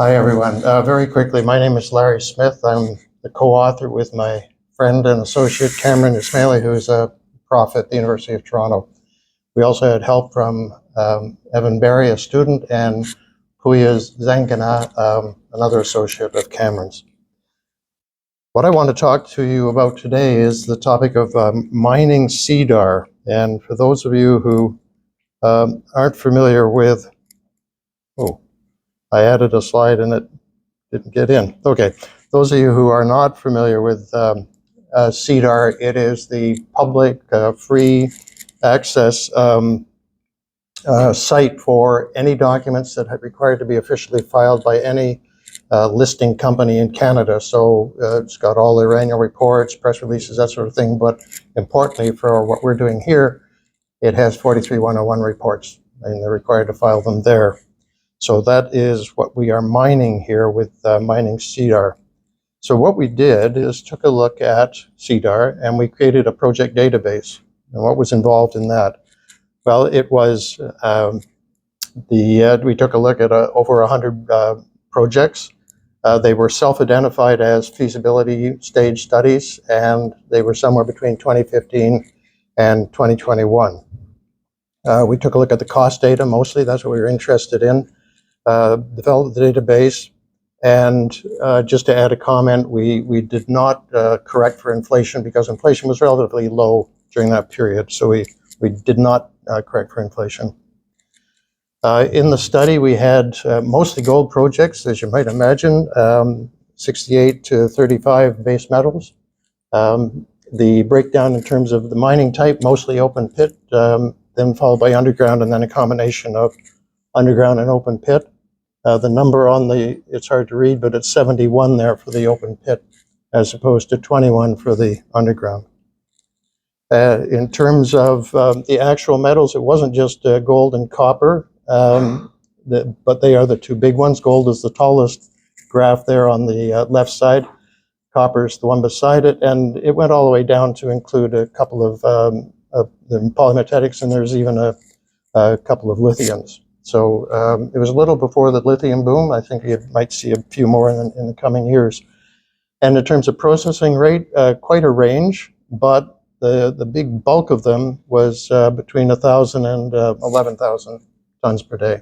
Hi, everyone. Very quickly, my name is Larry Smith. I'm the co-author with my friend and associate, Kamran Esmaeili, who is a prof at the University of Toronto. We also had help from Evan Berry, a student, and Puya Zangana, another associate of Kamran's. What I want to talk to you about today is the topic of mining SEDAR. And for those of you who aren't familiar with, I added a slide and it didn't get in. Okay, those of you who are not familiar with SEDAR, it is the public free access site for any documents that are required to be officially filed by any listing company in Canada. So it's got all their annual reports, press releases, that sort of thing. But importantly, for what we're doing here, it has 43101 reports, and they're required to file them there. So that is what we are mining here with mining SEDAR. So what we did is took a look at SEDAR and we created a project database. And what was involved in that? Well, it was we took a look at over 100 projects. They were self-identified as feasibility stage studies, and they were somewhere between 2015 and 2021. We took a look at the cost data mostly. That's what we were interested in. Developed the database, and just to add a comment, we did not correct for inflation because inflation was relatively low during that period, so we did not correct for inflation. In the study, we had mostly gold projects, as you might imagine, 68 to 35 base metals. The breakdown in terms of the mining type, mostly open pit, then followed by underground, and then a combination of underground and open pit. The number on it's hard to read, but it's 71 there for the open pit, as opposed to 21 for the underground. In terms of the actual metals, it wasn't just gold and copper, but they are the two big ones. Gold is the tallest graph there on the left side. Copper is the one beside it, and it went all the way down to include a couple of the polymetallics, and there's even a couple of lithiums. So it was a little before the lithium boom. I think you might see a few more in the coming years. And in terms of processing rate, quite a range, but the big bulk of them was between 1,000 and 11,000 tons per day.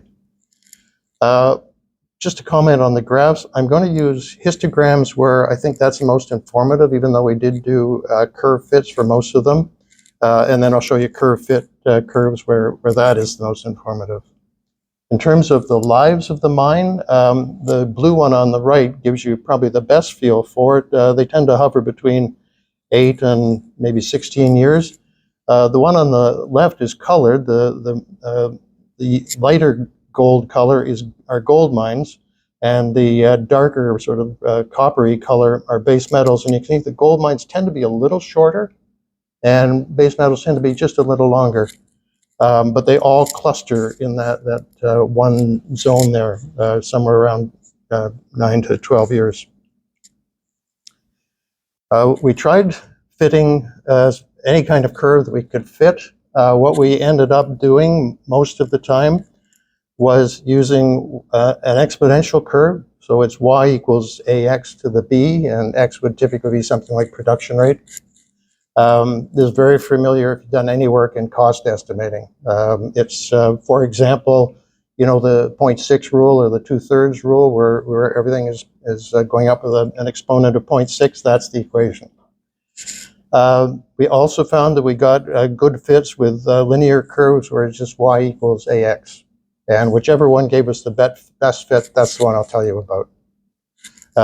Just to comment on the graphs, I'm going to use histograms where I think that's the most informative, even though we did do curve fits for most of them. And then I'll show you curve fit curves where that is the most informative. In terms of the lives of the mine, the blue one on the right gives you probably the best feel for it. They tend to hover between 8 and maybe 16 years. The one on the left is colored. The lighter gold color are gold mines, and the darker sort of coppery color are base metals. And you can see the gold mines tend to be a little shorter, and base metals tend to be just a little longer. But they all cluster in that one zone there, somewhere around 9 to 12 years. We tried fitting any kind of curve that we could fit. What we ended up doing most of the time was using an exponential curve. So it's y equals ax to the b, and x would typically be something like production rate. This is very familiar if you've done any work in cost estimating. It's, for example, the 0.6 rule or the 2/3 rule where everything is going up with an exponent of 0.6. That's the equation. We also found that we got good fits with linear curves where it's just y equals ax. And whichever one gave us the best fit, that's the one I'll tell you about.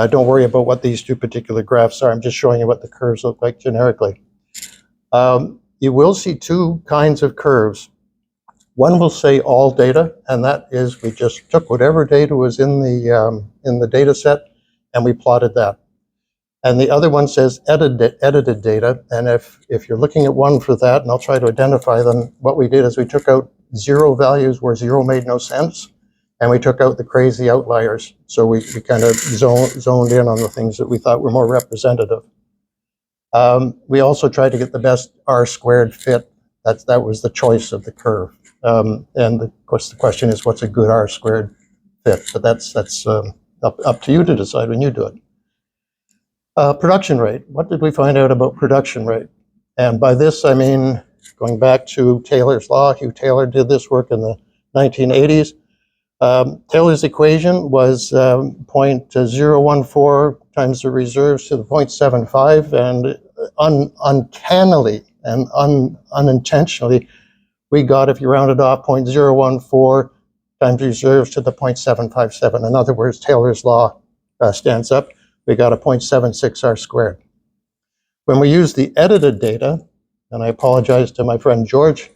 Don't worry about what these two particular graphs are. I'm just showing you what the curves look like generically. You will see two kinds of curves. One will say all data, and that is we just took whatever data was in the data set and we plotted that. And the other one says edited data, and if you're looking at one for that, and I'll try to identify them, what we did is we took out zero values where zero made no sense, and we took out the crazy outliers. So we kind of zoned in on the things that we thought were more representative. We also tried to get the best R-squared fit. That was the choice of the curve. And of course, the question is, what's a good R-squared fit? But that's up to you to decide when you do it. Production rate. What did we find out about production rate? And by this, I mean, going back to Taylor's law, Hugh Taylor did this work in the 1980s. Taylor's equation was 0.014 times the reserves to the 0.75, and uncannily and unintentionally, we got, if you rounded off, 0.014 times reserves to the 0.757. In other words, Taylor's law stands up. We got a 0.76 R squared. When we use the edited data, and I apologize to my friend George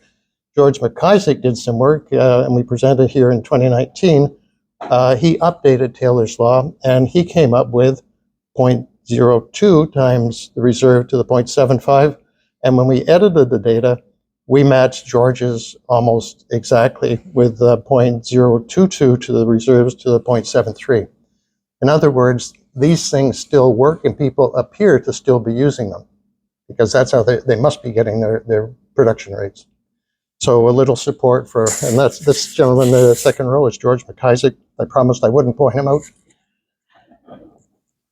McIsaac did some work, and we presented here in 2019. He updated Taylor's law, and he came up with 0.02 times the reserve to the 0.75. And when we edited the data, we matched George's almost exactly with 0.022 to the reserves to the 0.73. In other words, these things still work, and people appear to still be using them, because that's how they must be getting their production rates. So a little support for, and that's this gentleman in the second row is George McIsaac. I promised I wouldn't point him out.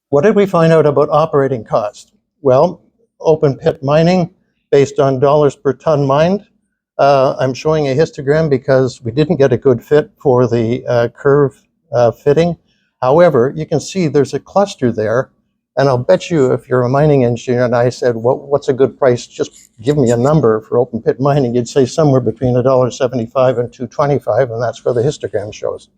What did we find out about operating cost? Well, open pit mining based on dollars per ton mined. I'm showing a histogram because we didn't get a good fit for the curve fitting. However, you can see there's a cluster there, and I'll bet you if you're a mining engineer and I said, what's a good price? Just give me a number for open pit mining. You'd say somewhere between $1.75 and $2.25, and that's where the histogram shows.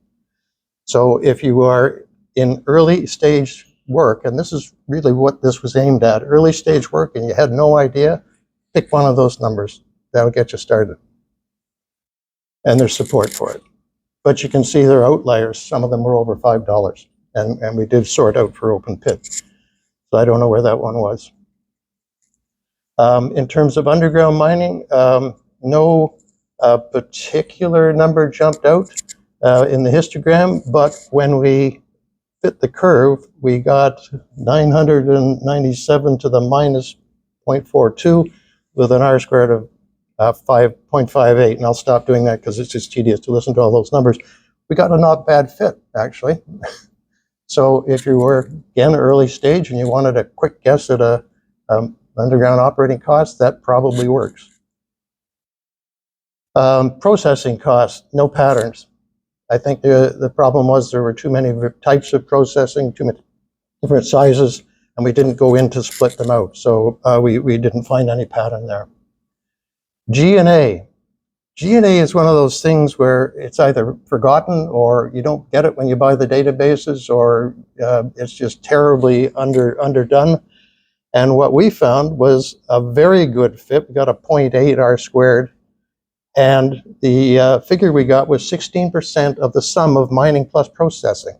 So if you are in early stage work, and this is really what this was aimed at, early stage work, and you had no idea, pick one of those numbers. That'll get you started. And there's support for it. But you can see there are outliers. Some of them were over $5, and we did sort out for open pit. So I don't know where that one was. In terms of underground mining, no particular number jumped out in the histogram, but when we fit the curve, we got 997 to the minus 0.42 with an R squared of 5.58, and I'll stop doing that because it's just tedious to listen to all those numbers. We got a not bad fit, actually. So if you were, again, early stage and you wanted a quick guess at a underground operating cost, that probably works. Processing costs, no patterns. I think the problem was there were too many types of processing, too many different sizes, and we didn't go in to split them out. So we didn't find any pattern there. G&A. G&A is one of those things where it's either forgotten or you don't get it when you buy the databases, or it's just terribly underdone. And what we found was a very good fit. We got a 0.8 R squared. And the figure we got was 16% of the sum of mining plus processing.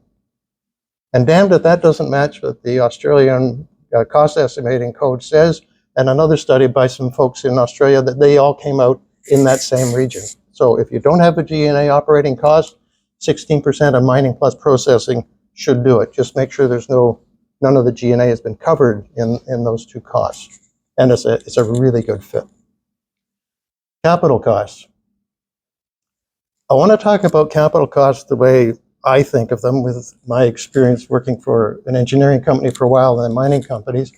And damned if that doesn't match what the Australian cost estimating code says. And another study by some folks in Australia that they all came out in that same region. So if you don't have a G&A operating cost, 16% of mining plus processing should do it. Just make sure there's none of the G&A has been covered in those two costs. And it's a really good fit. Capital costs. I want to talk about capital costs the way I think of them with my experience working for an engineering company for a while and then mining companies.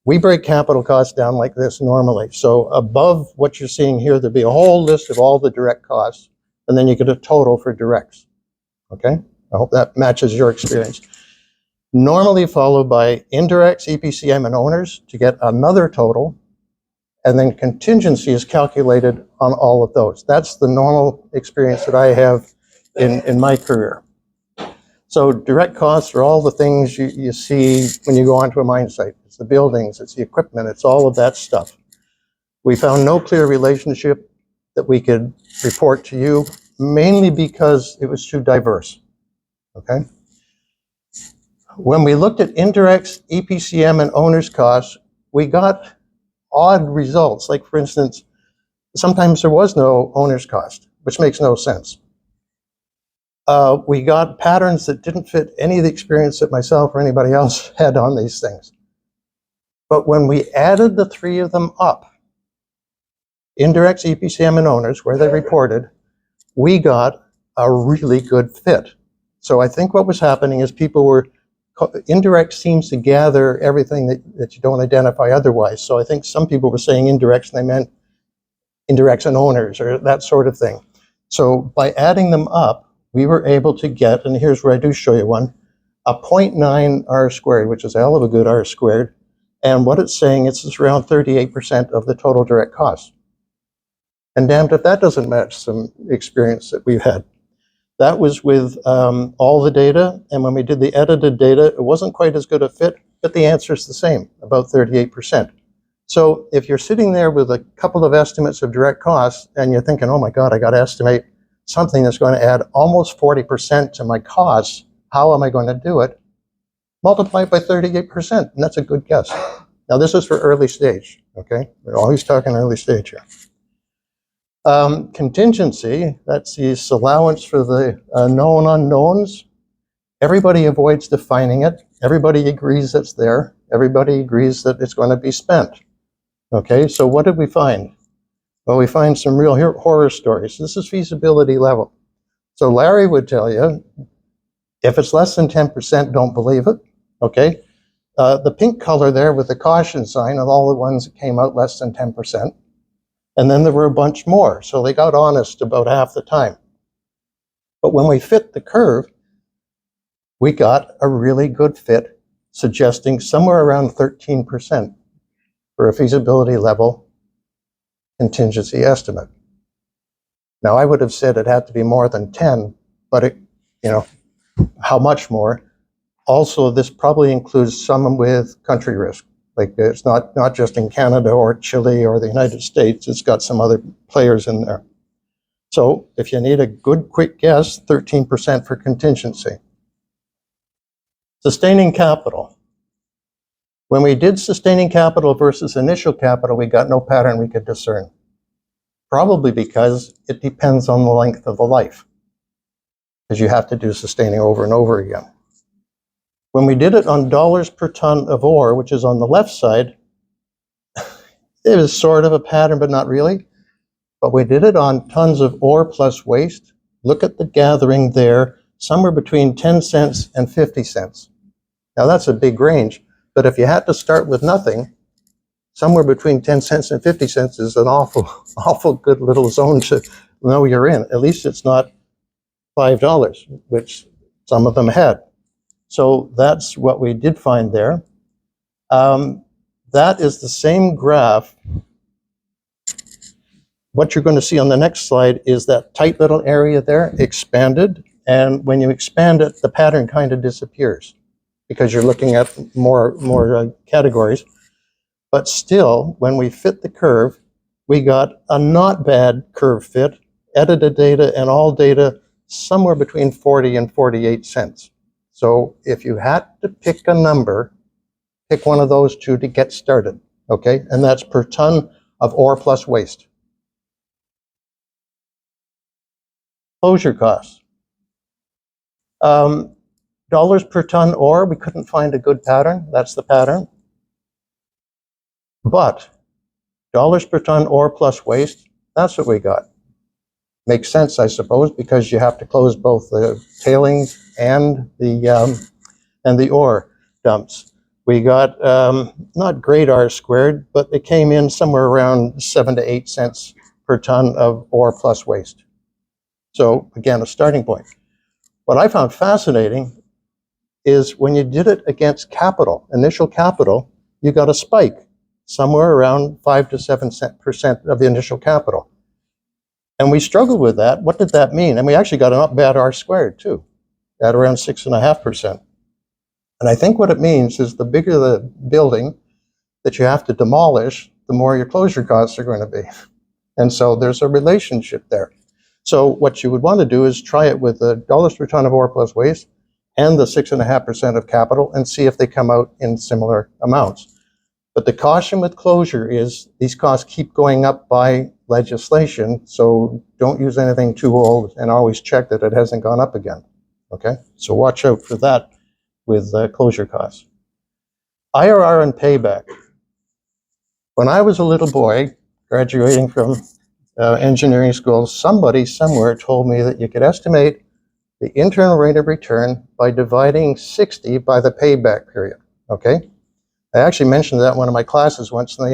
We break capital costs down like this normally. So above what you're seeing here, there'll be a whole list of all the direct costs, and then you get a total for directs. Okay? I hope that matches your experience. Normally followed by indirects, EPCM, and owners to get another total, and then contingency is calculated on all of those. That's the normal experience that I have in my career. So direct costs are all the things you see when you go onto a mine site. It's the buildings, it's the equipment, it's all of that stuff. We found no clear relationship that we could report to you, mainly because it was too diverse, okay? When we looked at indirects, EPCM, and owner's costs, we got odd results. Like, for instance, sometimes there was no owner's cost, which makes no sense. We got patterns that didn't fit any of the experience that myself or anybody else had on these things. But when we added the three of them up, indirects, EPCM, and owners, where they reported, we got a really good fit. So I think what was happening is people were, indirect seems to gather everything that you don't identify otherwise. So I think some people were saying indirects and they meant indirects and owners or that sort of thing. So by adding them up, we were able to get, and here's where I do show you one, a 0.9 R squared, which is a hell of a good R squared. And what it's saying, it's around 38% of the total direct cost. And damned if that doesn't match some experience that we've had. That was with all the data, and when we did the edited data, it wasn't quite as good a fit, but the answer is the same, about 38%. So if you're sitting there with a couple of estimates of direct costs, and you're thinking, oh my God, I got to estimate something that's going to add almost 40% to my costs, how am I going to do it? Multiply it by 38%, and that's a good guess. Now this is for early stage, okay? We're always talking early stage here. Contingency, that's the allowance for the known unknowns. Everybody avoids defining it. Everybody agrees it's there. Everybody agrees that it's going to be spent. Okay, so what did we find? Well, we find some real horror stories. This is feasibility level. So Larry would tell you, if it's less than 10%, don't believe it. Okay, the pink color there with the caution sign of all the ones that came out less than 10%. And then there were a bunch more, so they got honest about half the time. But when we fit the curve, we got a really good fit, suggesting somewhere around 13% for a feasibility level contingency estimate. Now, I would have said it had to be more than 10, but it, how much more? Also, this probably includes some with country risk. Like it's not just in Canada or Chile or the United States, it's got some other players in there. So if you need a good quick guess, 13% for contingency. Sustaining capital. When we did sustaining capital versus initial capital, we got no pattern we could discern. Probably because it depends on the length of the life, because you have to do sustaining over and over again. When we did it on dollars per ton of ore, which is on the left side, it was sort of a pattern, but not really. But we did it on tons of ore plus waste. Look at the gathering there, somewhere between 10 cents and 50 cents. Now that's a big range, but if you had to start with nothing, somewhere between 10 cents and 50 cents is an awful good little zone to know you're in. At least it's not $5, which some of them had. So that's what we did find there. That is the same graph. What you're going to see on the next slide is that tight little area there expanded. And when you expand it, the pattern kind of disappears because you're looking at more categories. But still, when we fit the curve, we got a not bad curve fit, edited data and all data somewhere between 40 and 48 cents. So if you had to pick a number, pick one of those two to get started, okay? And that's per ton of ore plus waste. Closure costs. Dollars per ton ore, we couldn't find a good pattern. That's the pattern. But dollars per ton ore plus waste, that's what we got. Makes sense, I suppose, because you have to close both the tailings and the ore dumps. We got not great R squared, but it came in somewhere around 7 to 8 cents per ton of ore plus waste. So again, a starting point. What I found fascinating is when you did it against capital, initial capital, you got a spike somewhere around 5 to 7% of the initial capital. And we struggled with that. What did that mean? And we actually got a not bad R squared too, at around 6.5%. And I think what it means is the bigger the building that you have to demolish, the more your closure costs are going to be. And so there's a relationship there. So what you would want to do is try it with the dollars per ton of ore plus waste and the 6.5% of capital and see if they come out in similar amounts. But the caution with closure is these costs keep going up by legislation, so don't use anything too old and always check that it hasn't gone up again, okay? So watch out for that with closure costs. IRR and payback. When I was a little boy, graduating from engineering school, somebody somewhere told me that you could estimate the internal rate of return by dividing 60 by the payback period, okay? I actually mentioned that in one of my classes once, and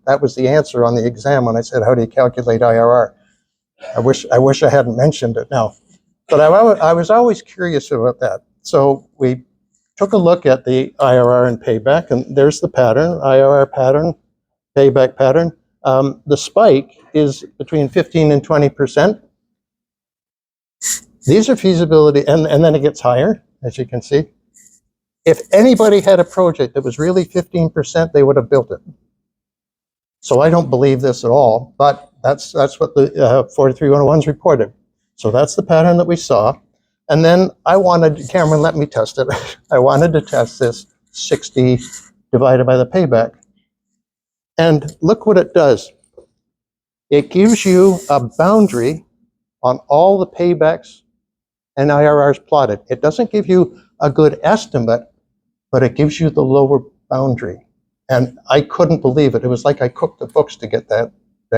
that was the answer on the exam when I said, how do you calculate IRR? I wish I hadn't mentioned it now. But I was always curious about that. So we took a look at the IRR and payback, and there's the pattern, IRR pattern, payback pattern. The spike is between 15 and 20%. These are feasibility, and then it gets higher, as you can see. If anybody had a project that was really 15%, they would have built it. So I don't believe this at all, but that's what the 43-101's reported. So that's the pattern that we saw. And then I wanted, Kamran let me test it. I wanted to test this 60 divided by the payback. And look what it does. It gives you a boundary on all the paybacks and IRRs plotted. It doesn't give you a good estimate, but it gives you the lower boundary. And I couldn't believe it. It was like I cooked the books to get that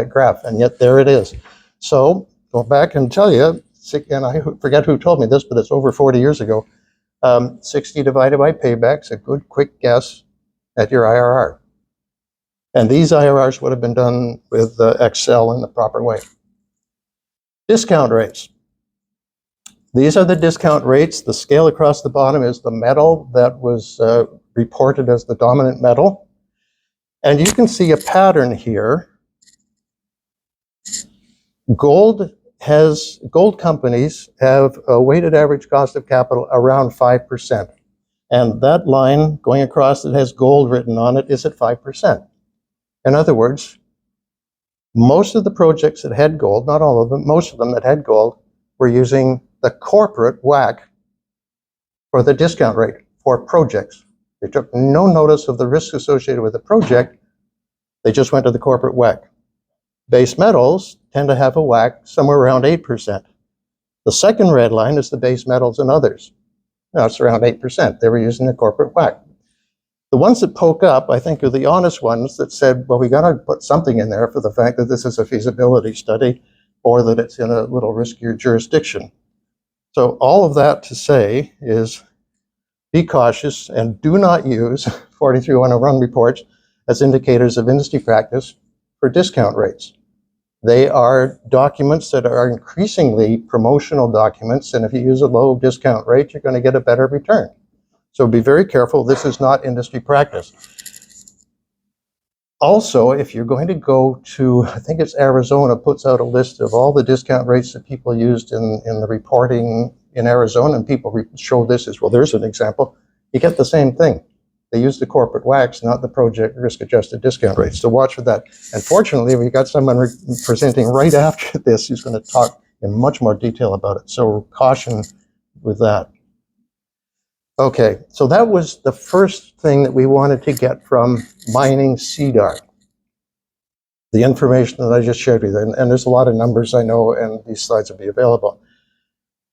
graph, and yet there it is. So go back and tell you, and I forget who told me this, but it's over 40 years ago, 60 divided by payback's a good quick guess at your IRR. And these IRRs would have been done with Excel in the proper way. Discount rates. These are the discount rates. The scale across the bottom is the metal that was reported as the dominant metal. And you can see a pattern here. Gold companies have a weighted average cost of capital around 5%. And that line going across that has gold written on it is at 5%. In other words, most of the projects that had gold, not all of them, most of them that had gold were using the corporate WACC for the discount rate for projects. They took no notice of the risks associated with the project. They just went to the corporate WACC. Base metals tend to have a WACC somewhere around 8%. The second red line is the base metals and others. Now it's around 8%. They were using the corporate WACC. The ones that poke up, I think, are the honest ones that said, well, we got to put something in there for the fact that this is a feasibility study or that it's in a little riskier jurisdiction. So all of that to say is be cautious and do not use 43-101 reports as indicators of industry practice for discount rates. They are documents that are increasingly promotional documents, and if you use a low discount rate, you're going to get a better return. So be very careful. This is not industry practice. Also, if you're going to go to, I think it's Arizona, puts out a list of all the discount rates that people used in the reporting in Arizona, and people show this as, well, there's an example. You get the same thing. They use the corporate WACCs, not the project risk-adjusted discount rates. So watch for that. And fortunately, we got someone presenting right after this who's going to talk in much more detail about it. So caution with that. Okay, so that was the first thing that we wanted to get from mining SEDAR. The information that I just shared with you, and there's a lot of numbers I know, and these slides will be available.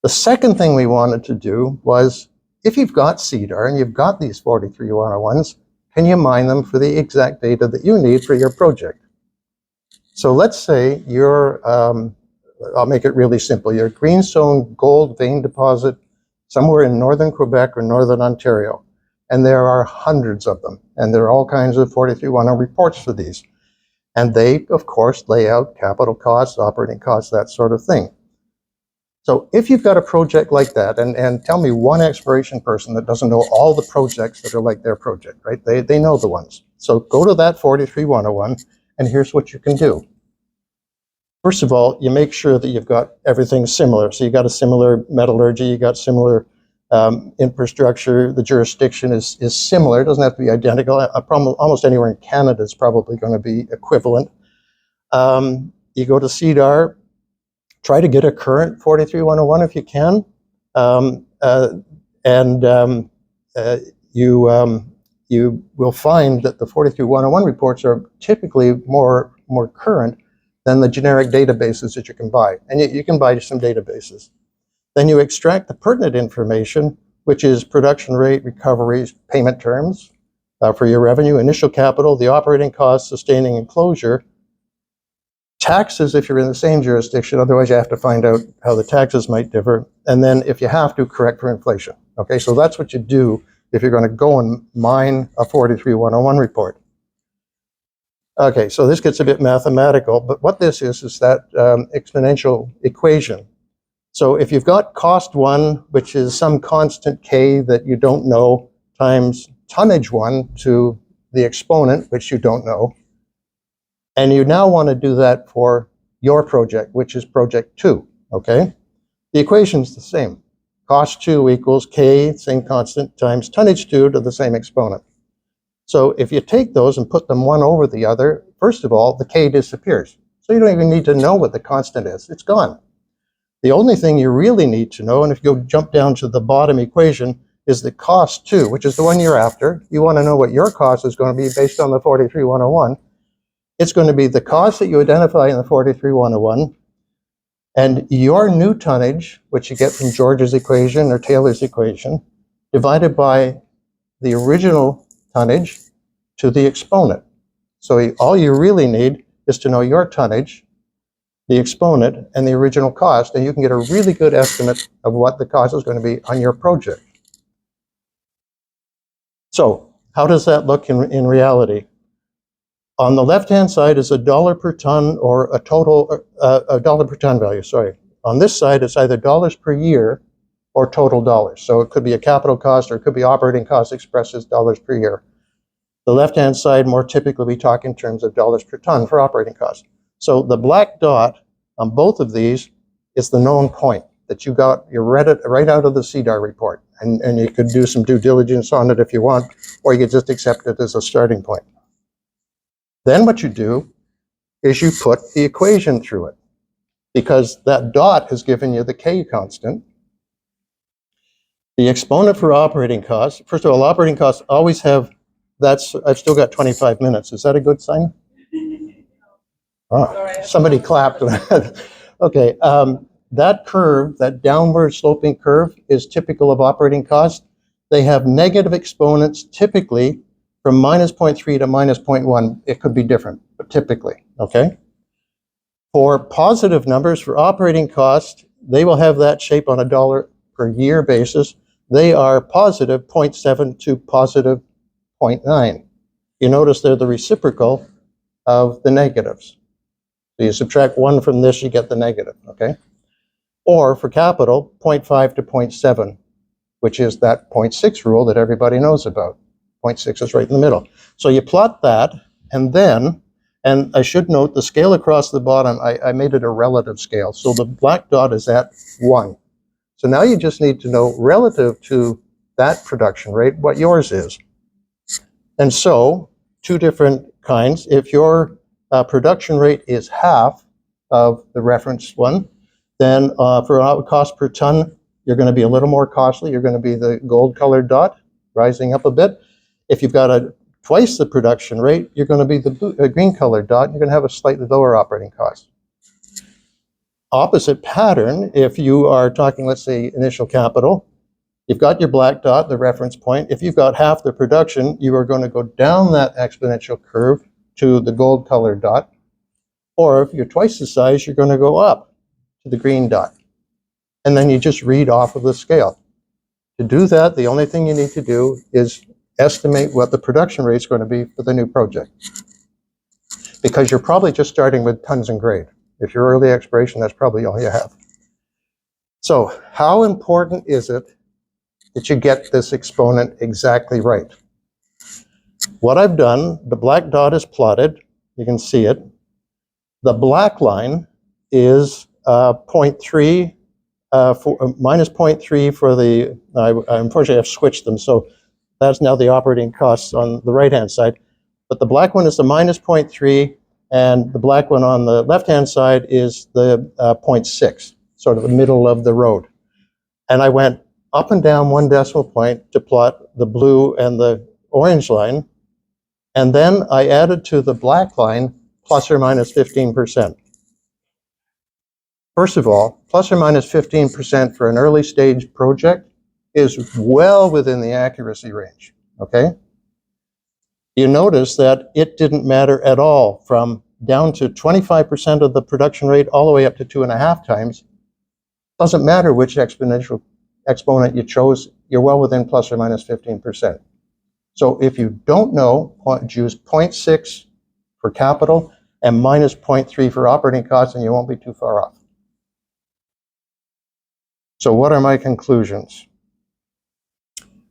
The second thing we wanted to do was, if you've got SEDAR and you've got these 43-101s, can you mine them for the exact data that you need for your project? So let's say you're, I'll make it really simple, your greenstone gold vein deposit somewhere in northern Quebec or northern Ontario. And there are hundreds of them. And there are all kinds of 43-101 reports for these. And they, of course, lay out capital costs, operating costs, that sort of thing. So if you've got a project like that, and tell me one exploration person that doesn't know all the projects that are like their project, right? They know the ones. So go to that 43-101, and here's what you can do. First of all, you make sure that you've got everything similar. So you got a similar metallurgy, you got similar infrastructure, the jurisdiction is similar. It doesn't have to be identical. Almost anywhere in Canada is probably going to be equivalent. You go to SEDAR, try to get a current 43-101 if you can. You will find that the 43-101 reports are typically more current than the generic databases that you can buy. And you can buy some databases. Then you extract the pertinent information, which is production rate, recoveries, payment terms for your revenue, initial capital, the operating costs, sustaining and closure. Taxes, if you're in the same jurisdiction, otherwise you have to find out how the taxes might differ. And then if you have to, correct for inflation. Okay, so that's what you do if you're going to go and mine a 43101 report. Okay, so this gets a bit mathematical, but what this is that exponential equation. So if you've got cost 1, which is some constant k that you don't know, times tonnage 1 to the exponent, which you don't know, and you now want to do that for your project, which is project 2, okay? The equation's the same. Cost 2 equals k, same constant, times tonnage 2 to the same exponent. So if you take those and put them one over the other, first of all, the k disappears. So you don't even need to know what the constant is. It's gone. The only thing you really need to know, and if you go jump down to the bottom equation, is the cost 2, which is the one you're after. You want to know what your cost is going to be based on the 43101. It's going to be the cost that you identify in the 43101 and your new tonnage, which you get from George's equation or Taylor's equation, divided by the original tonnage to the exponent. So all you really need is to know your tonnage, the exponent, and the original cost, and you can get a really good estimate of what the cost is going to be on your project. So how does that look in reality? On the left-hand side is $1 per ton or a total, $1 per ton value, sorry. On this side, it's either dollars per year or total dollars. So it could be a capital cost or it could be operating costs expressed as dollars per year. The left-hand side, more typically, we talk in terms of dollars per ton for operating costs. So the black dot on both of these is the known point that you read it right out of the SEDAR report. And you could do some due diligence on it if you want, or you could just accept it as a starting point. Then what you do is you put the equation through it, because that dot has given you the k constant. The exponent for operating costs, first of all, operating costs always have, I've still got 25 minutes. Is that a good sign? Oh, somebody clapped. Okay, that curve, that downward sloping curve is typical of operating costs. They have negative exponents typically from minus 0.3 to minus 0.1. It could be different, but typically, okay? For positive numbers, for operating costs, they will have that shape on a dollar per year basis. They are positive 0.7 to positive 0.9. You notice they're the reciprocal of the negatives. So you subtract 1 from this, you get the negative, okay? Or for capital, 0.5 to 0.7, which is that 0.6 rule that everybody knows about. 0.6 is right in the middle. So you plot that, and then, and I should note the scale across the bottom, I made it a relative scale. So the black dot is at 1. So now you just need to know relative to that production rate what yours is. And so, two different kinds. If your production rate is half of the reference one, then for cost per ton, you're going to be a little more costly. You're going to be the gold-colored dot, rising up a bit. If you've got twice the production rate, you're going to be the green-colored dot. You're going to have a slightly lower operating cost. Opposite pattern, if you are talking, let's say, initial capital, you've got your black dot, the reference point. If you've got half the production, you are going to go down that exponential curve to the gold-colored dot. Or if you're twice the size, you're going to go up to the green dot. And then you just read off of the scale. To do that, the only thing you need to do is estimate what the production rate is going to be for the new project. Because you're probably just starting with tons and grade. If you're early exploration, that's probably all you have. So how important is it that you get this exponent exactly right? What I've done, the black dot is plotted. You can see it. The black line is 0.3, minus 0.3 for the, unfortunately I've switched them, so that's now the operating costs on the right-hand side. But the black one is the minus 0.3, and the black one on the left-hand side is the 0.6, sort of the middle of the road. And I went up and down 1 decimal point to plot the blue and the orange line. And then I added to the black line plus or minus 15%. First of all, plus or minus 15% for an early stage project is well within the accuracy range, okay? You notice that it didn't matter at all from down to 25% of the production rate all the way up to 2.5 times. Doesn't matter which exponent you chose, you're well within plus or minus 15%. So if you don't know, use 0.6 for capital and minus 0.3 for operating costs, and you won't be too far off. So what are my conclusions?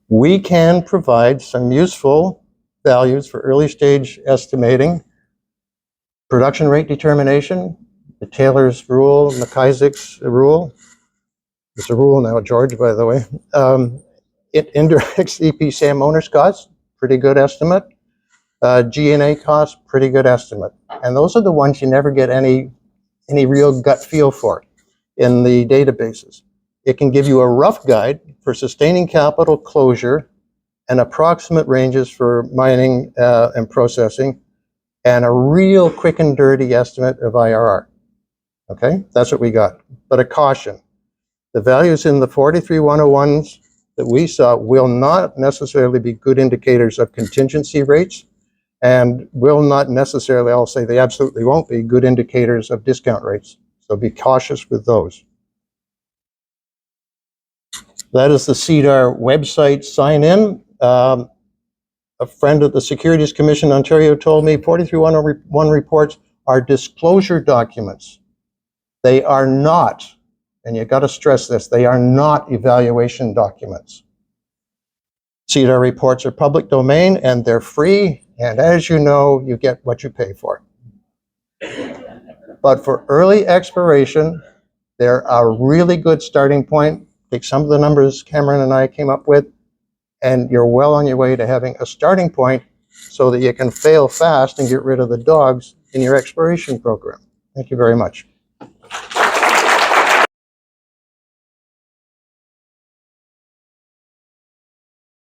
We can provide some useful values for early stage estimating, production rate determination, the Taylor's rule, McIsaac's rule. It's a rule now, George, by the way. Indirect EPCM owner's costs, pretty good estimate. G&A costs, pretty good estimate. And those are the ones you never get any real gut feel for in the databases. It can give you a rough guide for sustaining capital, closure, and approximate ranges for mining and processing, and a real quick and dirty estimate of IRR. Okay, that's what we got. But a caution, the values in the 43101s that we saw will not necessarily be good indicators of contingency rates, and will not necessarily, I'll say they absolutely won't be good indicators of discount rates. So be cautious with those. That is the SEDAR website sign in. A friend at the Securities Commission Ontario told me 43101 reports are disclosure documents. They are not, and you got to stress this, they are not evaluation documents. SEDAR reports are public domain and they're free, and as you know, you get what you pay for. But for early exploration, they're a really good starting point. Take some of the numbers Kamran and I came up with, and you're well on your way to having a starting point so that you can fail fast and get rid of the dogs in your exploration program. Thank you very much.